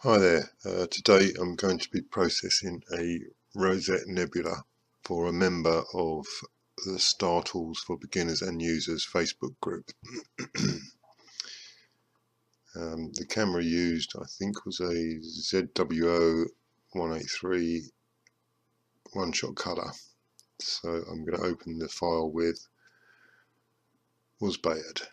Hi there, today I'm going to be processing a Rosette nebula for a member of the Star Tools for Beginners and Users Facebook group. The camera used, I think, was a ZWO 183 one-shot colour. So I'm going to open the file with Rosette.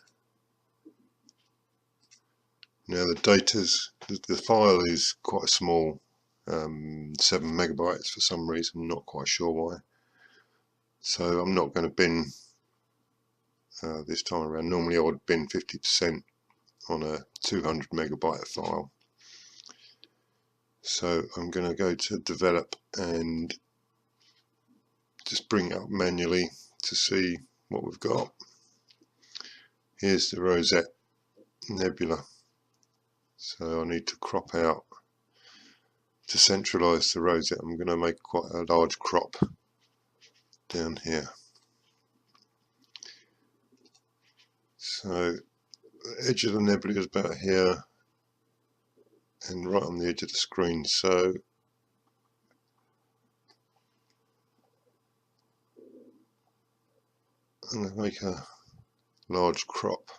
Now the file is quite small, 7 megabytes for some reason, I'm not quite sure why. So I'm not going to bin this time around. Normally I would bin 50% on a 200 megabyte file. So I'm going to go to develop and just bring it up manually to see what we've got. Here's the Rosette nebula. So I need to crop out to centralize the Rosette. I'm going to make quite a large crop down here. So the edge of the nebula is about here and right on the edge of the screen. So I'm going to make a large crop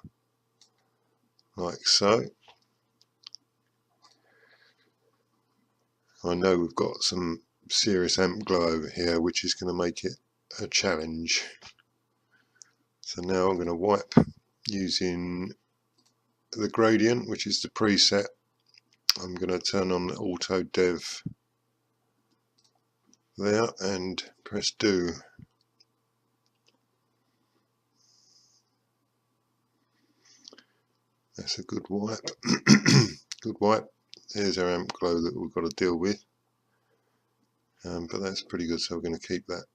like so. I know we've got some serious amp glow over here, which is going to make it a challenge. So now I'm going to wipe using the gradient, which is the preset. I'm going to turn on the auto dev there and press do. That's a good wipe. Good wipe. There's our amp glow that we've got to deal with. But that's pretty good, so we're going to keep that.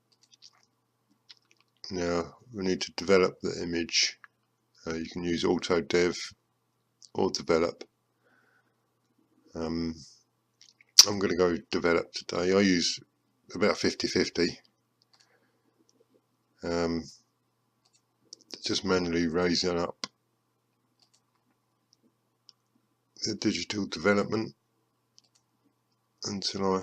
Now we need to develop the image. You can use auto dev or develop. I'm going to go develop today. I use about 50-50. Just manually raising up the digital development until I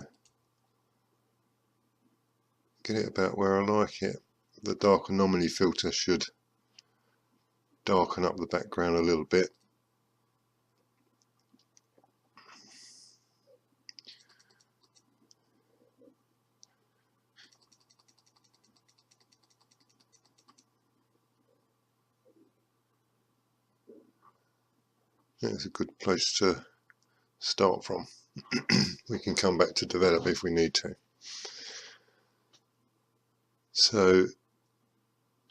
get it about where I like it. The dark anomaly filter should darken up the background a little bit. It's a good place to start from. We can come back to develop if we need to. So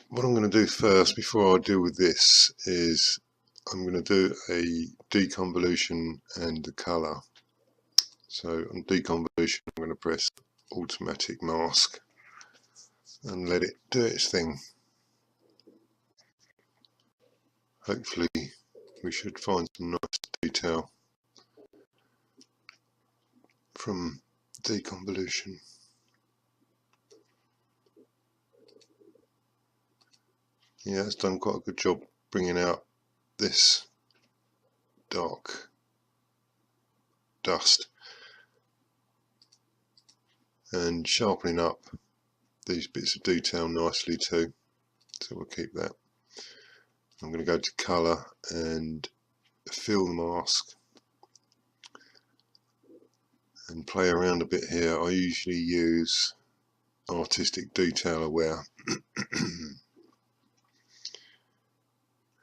what I'm going to do first, before I deal with this, is I'm going to do a deconvolution and the colour. So on deconvolution I'm going to press automatic mask and let it do its thing. Hopefully we should find some nice detail from deconvolution. Yeah, it's done quite a good job bringing out this dark dust and sharpening up these bits of detail nicely too, so we'll keep that. I'm going to go to colour and fill the mask and play around a bit here. I usually use artistic detail aware.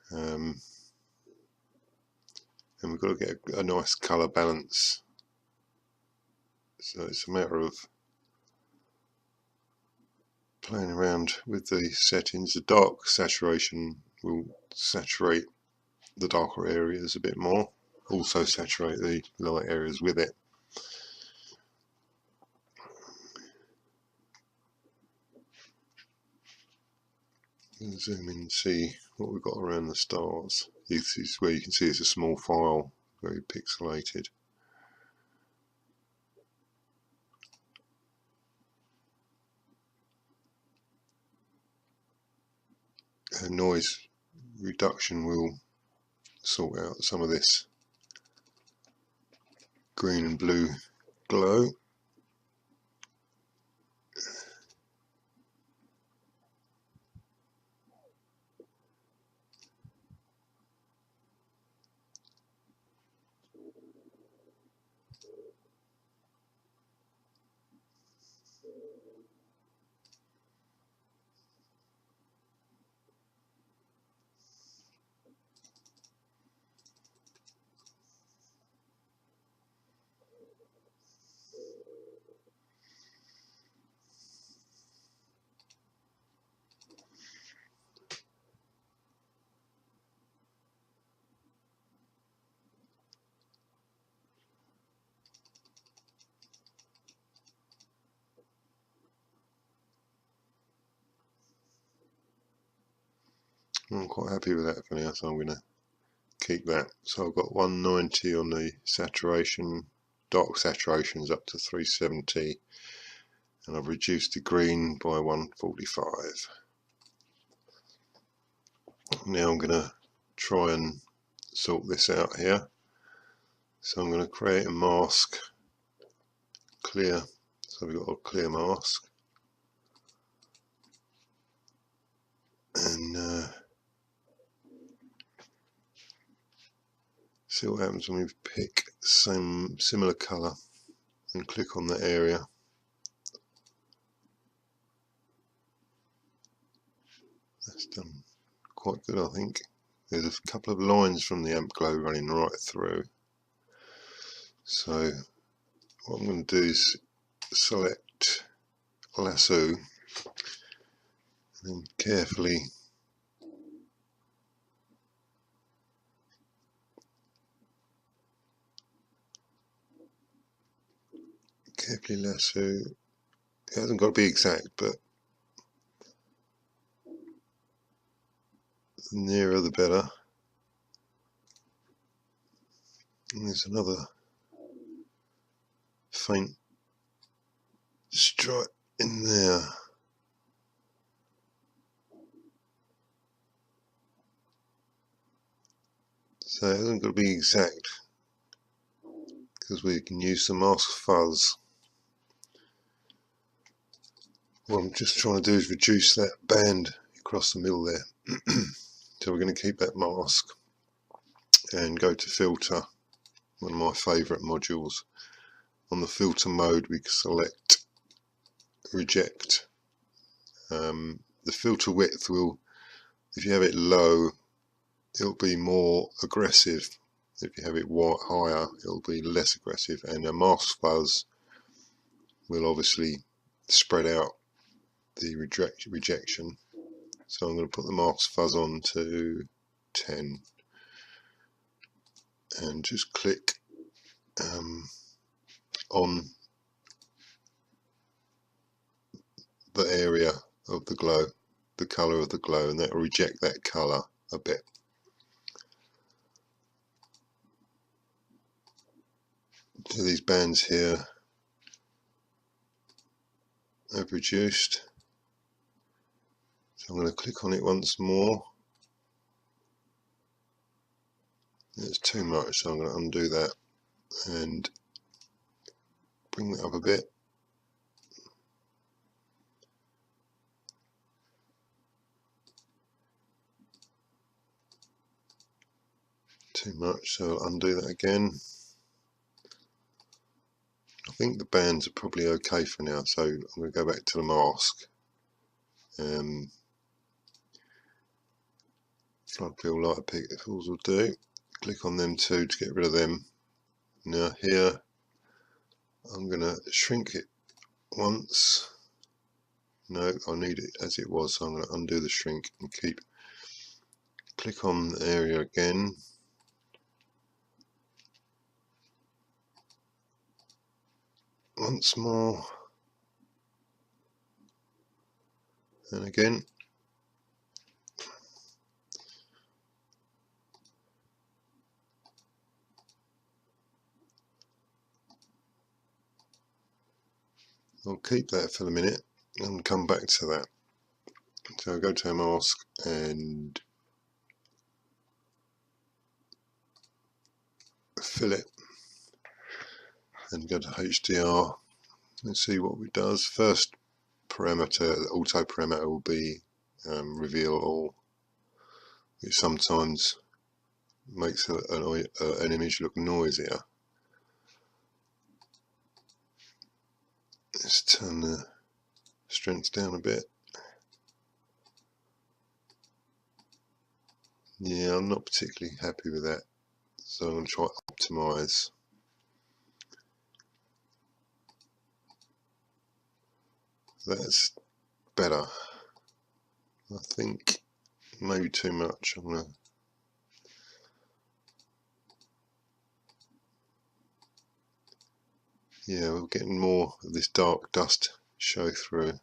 And we've got to get a nice colour balance, so it's a matter of playing around with the settings. The dark saturation will saturate the darker areas a bit more, also saturate the light areas with it. Zoom in and see what we've got around the stars. This is where you can see it's a small file, very pixelated. And noise reduction will sort out some of this green and blue glow. I'm quite happy with that for now, so I'm going to keep that. So I've got 190 on the saturation, dark saturations up to 370, and I've reduced the green by 145. Now I'm going to try and sort this out here. So I'm going to create a mask, clear, so we've got a clear mask, and see what happens when we pick some similar colour and click on that area. That's done quite good, I think. There's a couple of lines from the amp glow running right through. So what I'm going to do is select lasso and then carefully lasso. It hasn't got to be exact, but the nearer the better. And there's another faint stripe in there. So it hasn't got to be exact because we can use the mask fuzz. What I'm just trying to do is reduce that band across the middle there. So we're going to keep that mask and go to filter, one of my favourite modules. On the filter mode we can select reject. The filter width will, if you have it low, it'll be more aggressive. If you have it higher, it'll be less aggressive, and a mask fuzz will obviously spread out the rejection. So I'm going to put the mask fuzz on to 10 and just click on the area of the glow, the colour of the glow, and that will reject that colour a bit. So these bands here have reduced. So I'm going to click on it once more. It's too much, so I'm going to undo that and bring that up a bit. Too much, so I'll undo that again. I think the bands are probably okay for now, so I'm going to go back to the mask. Flood fill, lighter pixels will do. Click on them two to get rid of them. Now here I'm going to shrink it once. No, I need it as it was, so I'm going to undo the shrink and click on the area again. Once more, and again. I'll keep that for the minute and come back to that. So I'll go to a mask and fill it. and go to HDR and see what it does. First parameter, the auto parameter, will be reveal all, which sometimes makes an image look noisier. Let's turn the strength down a bit. Yeah, I'm not particularly happy with that, so I'm going to try optimize. That's better. I think maybe too much. I'm going to, yeah, we're getting more of this dark dust show through,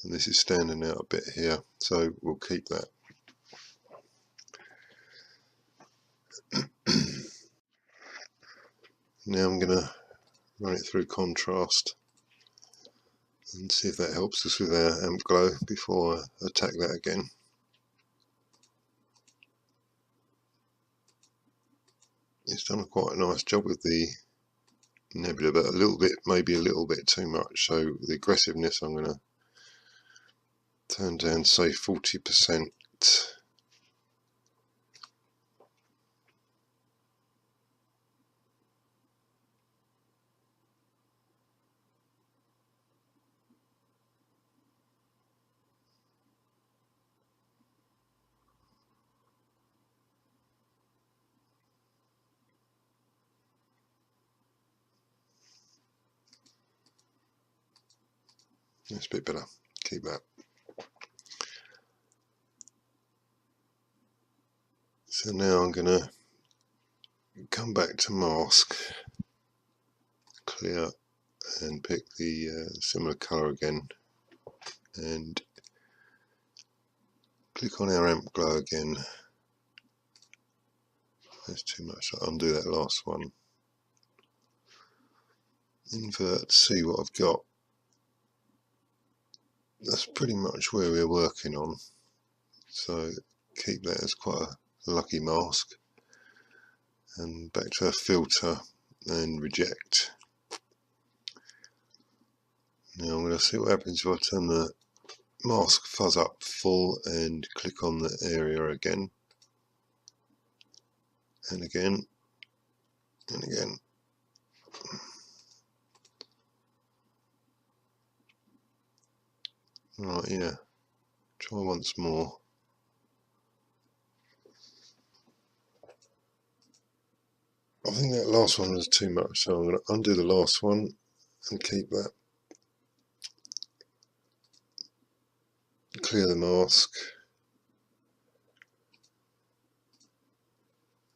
and this is standing out a bit here, so we'll keep that. Now I'm going to run it through contrast and see if that helps us with our amp glow before I attack that again. It's done quite a nice job with the nebula, but a little bit, maybe a little bit too much, so the aggressiveness I'm going to turn down, say 40%. That's a bit better, keep that. So now I'm going to come back to mask, clear, and pick the similar colour again, and click on our amp glow again. That's too much, I'll undo that last one. Invert, see what I've got. That's pretty much where we're working on, so keep that as quite a lucky mask. And back to our filter and reject. Now I'm going to see what happens if I turn the mask fuzz up full and click on the area again, and again, and again. Right, yeah, try once more. I think that last one was too much, so I'm going to undo the last one and keep that. Clear the mask.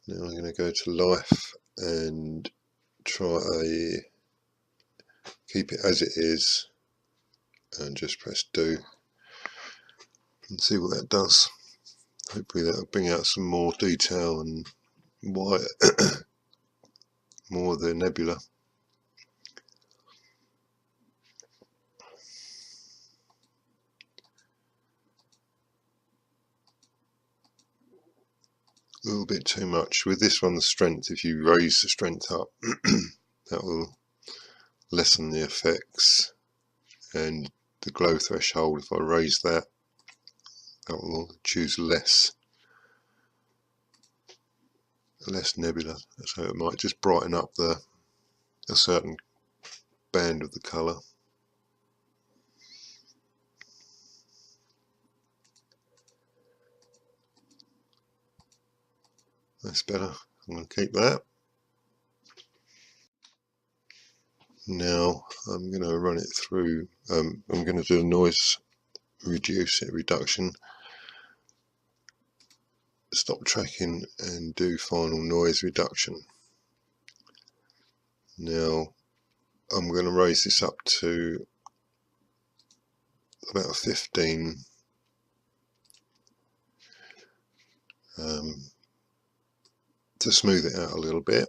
Now I'm going to go to life and try keep it as it is and just press do and see what that does. Hopefully that'll bring out some more detail and white, more of the nebula. A little bit too much. With this one, the strength, if you raise the strength up, that will lessen the effects, and the glow threshold, if I raise that, that will choose less nebula, so it might just brighten up a certain band of the colour. That's better. I'm going to keep that. Now I'm going to run it through, I'm going to do a noise reduction, stop tracking and do final noise reduction. Now I'm going to raise this up to about 15, to smooth it out a little bit.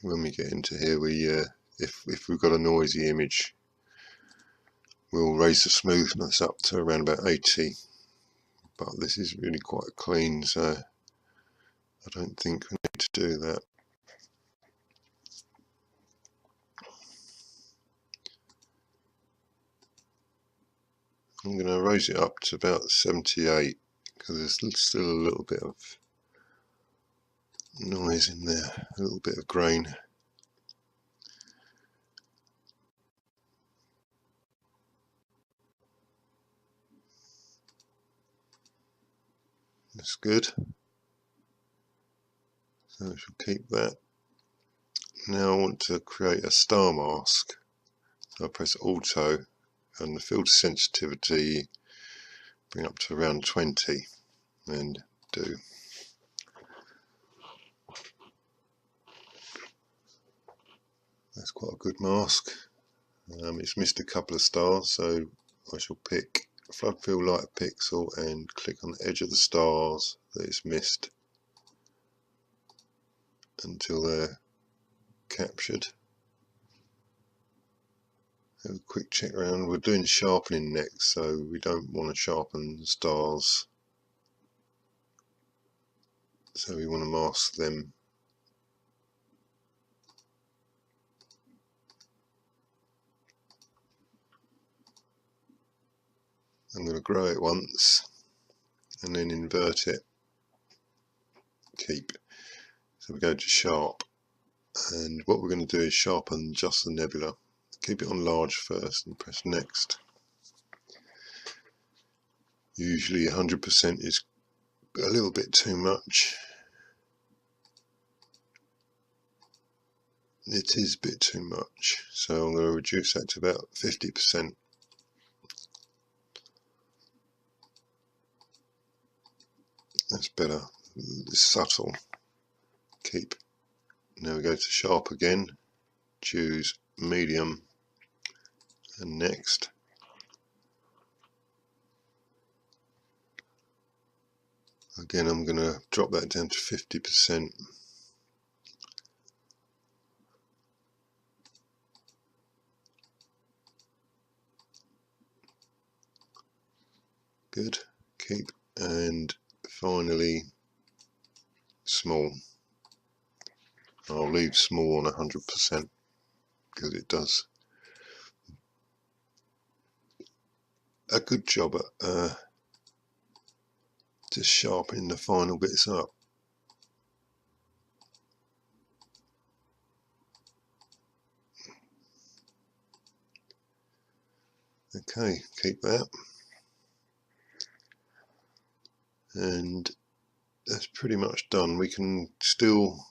when we get into here, we if we've got a noisy image, we'll raise the smoothness up to around about 80, but this is really quite clean, so I don't think we need to do that. I'm going to raise it up to about 78 because there's still a little bit of noise in there, a little bit of grain. That's good. So I shall keep that. Now I want to create a star mask. So I press Auto and the filter sensitivity bring up to around 20 and do. That's quite a good mask. It's missed a couple of stars, so I shall pick flood fill light pixel and click on the edge of the stars that it's missed until they're captured. Have a quick check around. We're doing sharpening next, so we don't want to sharpen the stars, so we want to mask them. I'm going to grow it once and then invert it, keep. So we go to sharp, and what we're going to do is sharpen just the nebula. Keep it on large first and press next. Usually 100% is a little bit too much. It is a bit too much, so I'm going to reduce that to about 50%. That's better. It's subtle. Keep. Now we go to sharp again, choose medium and next. Again, I'm going to drop that down to 50%. Good. Keep. And finally small. I'll leave small on 100% because it does a good job at just sharpening the final bits up. Okay, keep that. And that's pretty much done. We can still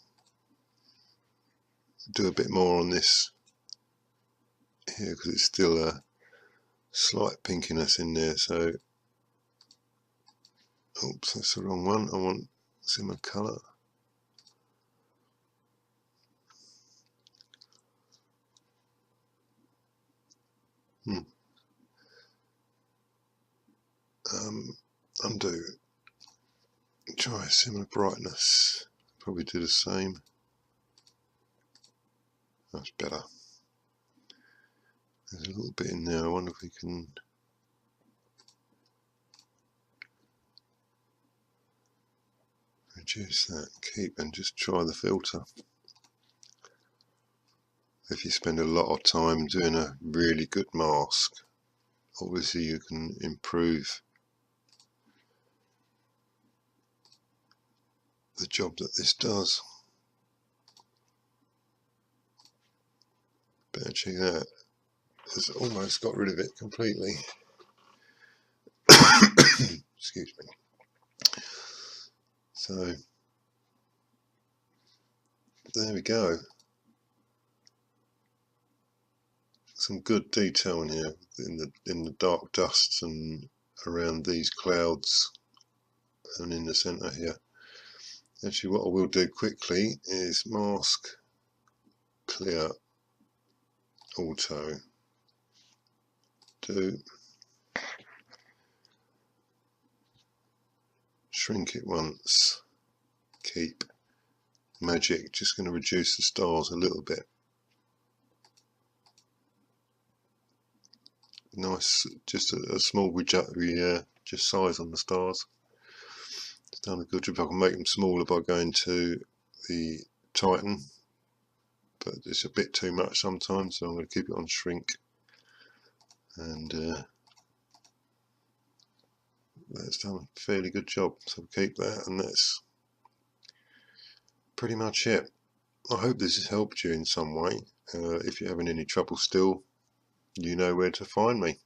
do a bit more on this here because it's still a slight pinkiness in there, so oops, that's the wrong one. I want similar colour. Undo. Try similar brightness. Probably do the same. That's better. There's a little bit in there. I wonder if we can reduce that. Keep and just try the filter. If you spend a lot of time doing a really good mask, obviously you can improve the job that this does. But actually that has almost got rid of it completely. Excuse me. So there we go. Some good detail in here in the dark dusts and around these clouds and in the center here. Actually, what I will do quickly is mask, clear, auto, do, shrink it once, keep. magic, just going to reduce the stars a little bit. Nice, just a small just size on the stars. It's done a good job. I can make them smaller by going to the Titan, but it's a bit too much sometimes, so I'm going to keep it on shrink, and that's done a fairly good job, so we'll keep that, and that's pretty much it. I hope this has helped you in some way. If you're having any trouble still, you know where to find me.